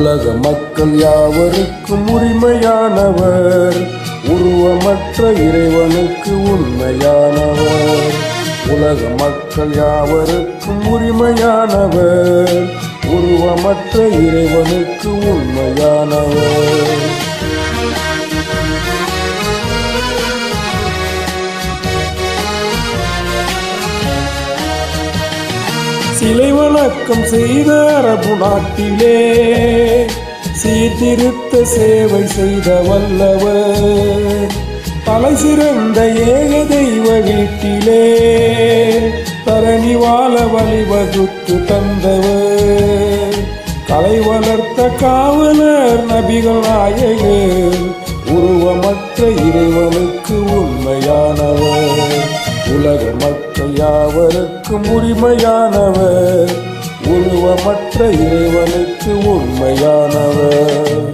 உலக மக்கள் யாவருக்கும் உரிமையானவர், உருவமற்ற இறைவனுக்கு உண்மையானவர். உலக மக்கள் யாவருக்கும் உரிமையானவர், உருவமற்ற இறைவனுக்கு உண்மையானவர். சிலை வணக்கம் செய்த அரபு நாட்டிலே சீர்திருத்த சேவை செய்த வல்லவர், தலை சிறந்த ஏக தெய்வ வீட்டிலே தரணி வாழ வழிவகுத்து தந்தவர், கலை வளர்த்த காவலர் நபிகள் நாயகர், உருவமற்ற இறைவனுக்கு உண்மையானவர். உலக மக்கள் யாவருக்கும் உரிமையானவர், உருவமற்ற இறைவனுக்கு உண்மையானவர்.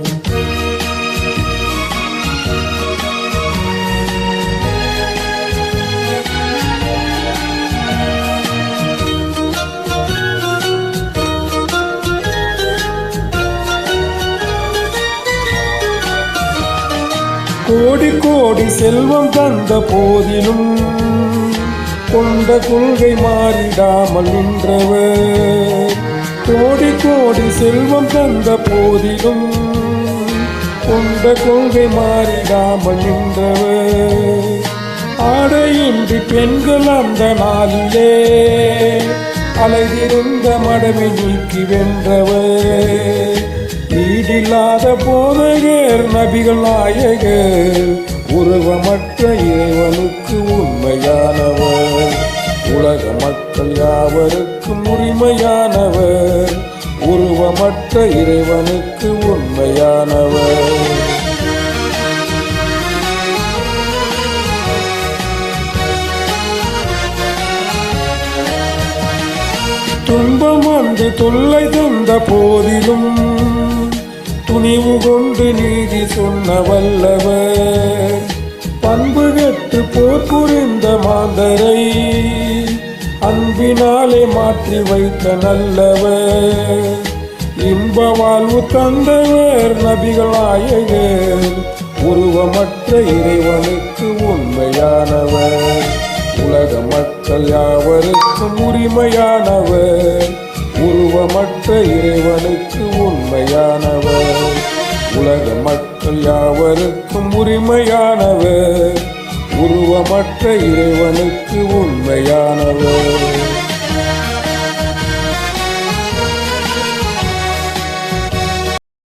கோடி கோடி செல்வம் தந்த போதிலும் கொண்ட கொள்கை மாறிடாமல் நின்றவர், கோடி கோடி செல்வம் தந்த போதிலும் கொண்ட கொள்கை மாறிடாமல் நின்றவர், ஆடையின்றி பெண்கள் அந்த நாளிலே அலைதிருந்த மடமை நீக்கி வென்றவர், ஈடில்லாத போதகர் நபிகள் நாயகர், உருவமற்ற இறைவனுக்கு உண்மையானவர். உலக மக்கள் யாவருக்கும் உரிமையானவர், உருவமற்ற இறைவனுக்கு உண்மையானவர். துன்பம் வந்து தொல்லை தந்த போதிலும் துணிவு கொண்டு நீதி சொன்ன வல்லவர், பண்பு கெட்டு போர் புரிந்த மாந்தரை அன்பினாலே மாற்றி வைத்த நல்லவர், இன்ப வாழ்வு தந்தவர் நபிகள் நாயகர், உருவமற்ற இறைவனுக்கு உண்மையானவர். உலக மக்கள் யாவருக்கும் உரிமையானவர், உருவமற்ற இறைவனுக்கு உண்மையானவர். உலக மக்கள் யாவருக்கும் உரிமையானவர், உருவமற்ற இறைவனுக்கு உண்மையானவர்.